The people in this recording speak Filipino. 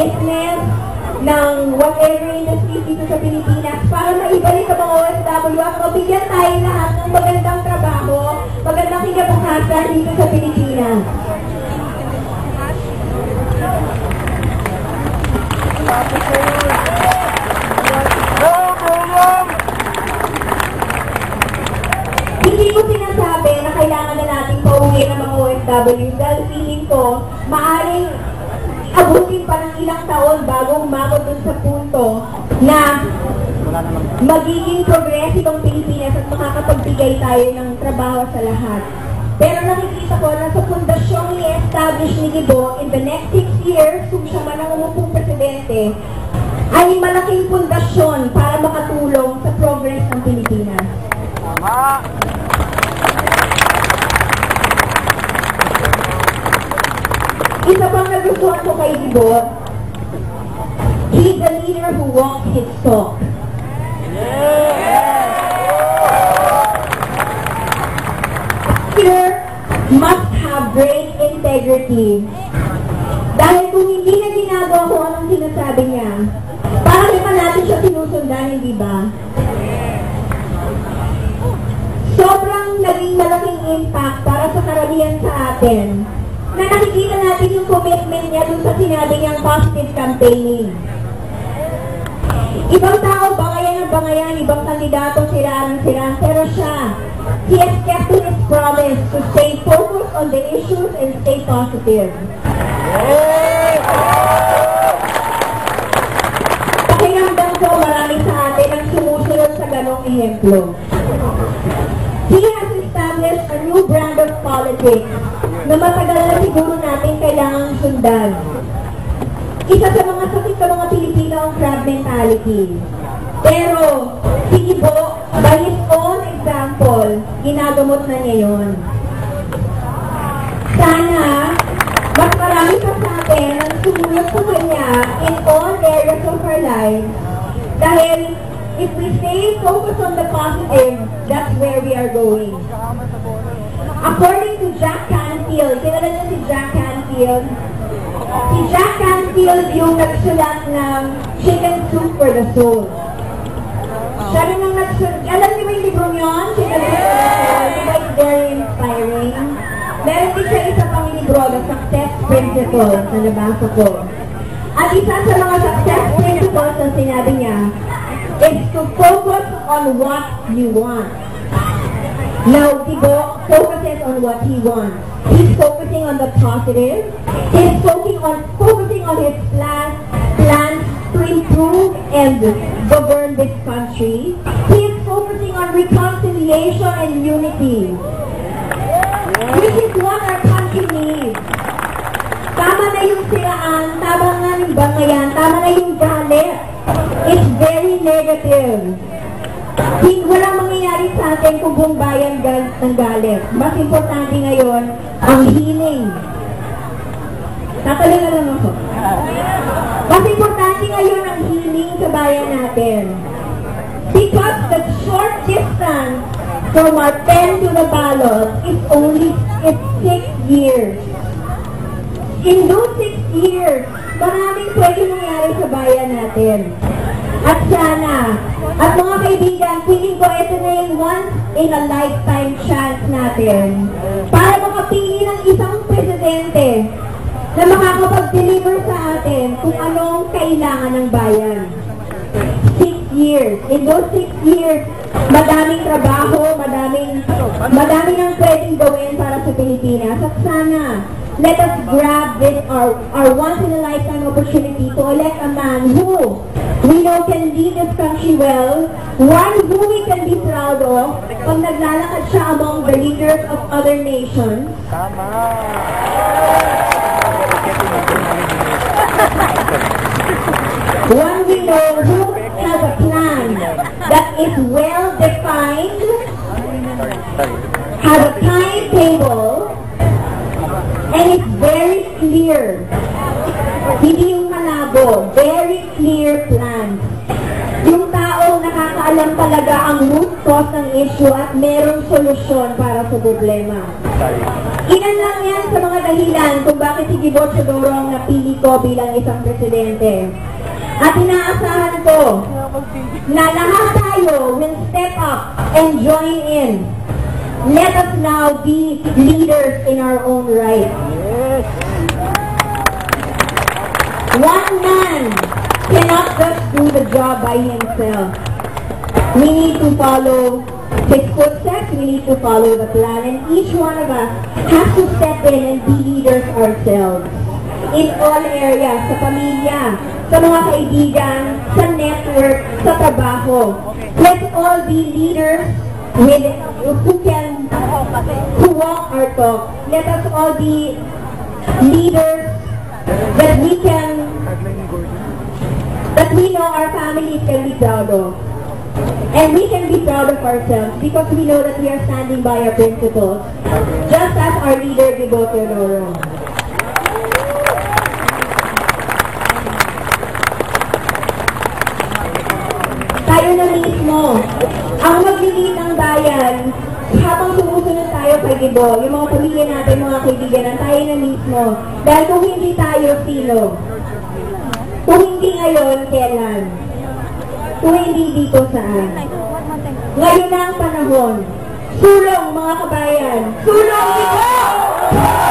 business ng whatever industry dito sa Pilipinas para maibalik sa mga OFW at mabigyan tayo lahat ng magandang trabaho, magandang kinabukasan dito sa Pilipinas. Hindi ko sinasabi na kailangan na natin pauwi ng mga OFW dahil feeling ko maaaring abutin pa ng ilang taon bago umabot dun sa punto na magiging progressive ang Pilipinas at makakapagbigay tayo ng trabaho sa lahat. Pero nakikita ko na sa pundasyong i-establish ni Gibo in the next 6 years, kung siya man ang umupong presidente, ay malaking pundasyon para makatulong sa progress ng Pilipinas. Tama! Isa pang nagustuhan ko kay Gibo, he's a leader who walks his talk. Leader must have great integrity. Dahil kung hindi na ginagawa ko anong sinasabi niya, parang pa natin siya sinusundan, hindi ba? Sobrang naging malaking impact para sa karamihan sa atin na nakikita natin yung commitment niya dun sa sinabi niyang positive campaigning. Ibang tao, bangayan ng bangayan, ibang kandidato siraan, pero siya, he has kept to his promise to stay focused on the issues and stay positive. Pakiramdam ko marami sa atin ang sumusunod sa ganong ehemplo. He has established a new brand of politics na matagal na siguro natin kailangang sundan. Isa sa mga sakit sa mga Pilipino ang crab mentality. Pero, si Gibo, by his own example, ginagamot na niya yun. Sana, mas marami pa sa atin ang sumunod sa kanya in all areas of our lives. Dahil, if we stay focused on the positive, that's where we are going. According to Jack Canfield, kilala niyo si Jack Canfield? Si Jack Canfield yung nagsulat ng Chicken Soup for the Soul. Siya rin ang nagsulat. Alam niyo ba yung libro niyon? Chicken Soup for the Soul. Diba it's very inspiring? Meron din siya isa pang libro, The Success Principles, na nabasa ko. At isa sa mga success principles na sinabi niya is to focus on what you want. Now, Gibo focuses on what he wants. He's focusing on the positive. He's focusing on his plans to improve and govern this country. He is focusing on reconciliation and unity, which is what our country needs. Tama na yung siraan, tama nga yung bangayan, tama na yung galit. It's very negative. Walang mangyayari sa atin kung buong bayan ng galit. Mas importante ngayon ang healing. Tatalingan lang ako. Mas importante ngayon ang healing sa bayan natin. Because the short distance from our pen to the ballot is only 6 years. In those 6 years, maraming pwede nangyari sa bayan natin. At sana, at mga kaibigan, feeling ko ito na yung once in a lifetime chance natin para makapili ng isang presidente na makakapag-deliver sa atin kung anong kailangan ng bayan. 6 years. In those 6 years, madaming trabaho, madaming ang pwedeng gawin para sa Pilipinas. At sana, let us grab this, our once-in-a-lifetime opportunity to elect a man who we know can lead this country well, one who we can be proud of pag naglalakad siya among the leaders of other nations. One we know who has a plan that is well-defined, has a timetable, and it's very clear. Hindi yung malabo, very clear plans. Yung taong nakakaalam talaga ang root cause ng issue at merong solusyon para sa problema. Ilan lang yan sa mga dahilan kung bakit si Gibot Teodoro ang napili ko bilang isang presidente. At inaasahan ko na lahat tayo will step up and join in. Let us now be leaders in our own right. One man cannot just do the job by himself. We need to follow his footsteps, we need to follow the plan, and each one of us has to step in and be leaders ourselves. In all areas, sa pamilya, sa mga kaibigan, sa network, sa trabaho. Let's all be leaders who walk our talk. Let us all be leaders that we know our families can be proud of. And we can be proud of ourselves because we know that we are standing by our principles, just as our leader, Gibot Teodoro. Tayo na mismo ang maglilid ng bayan habang sumusunod tayo kay Gibo, yung mga pamilya natin, mga kaibigan, tayo na mismo. Dahil kung hindi tayo, sino? Kung hindi ngayon, kailan? Kung hindi dito, saan? Ngayon na ang panahon. Sulong, mga kabayan! Sulong, Gibo!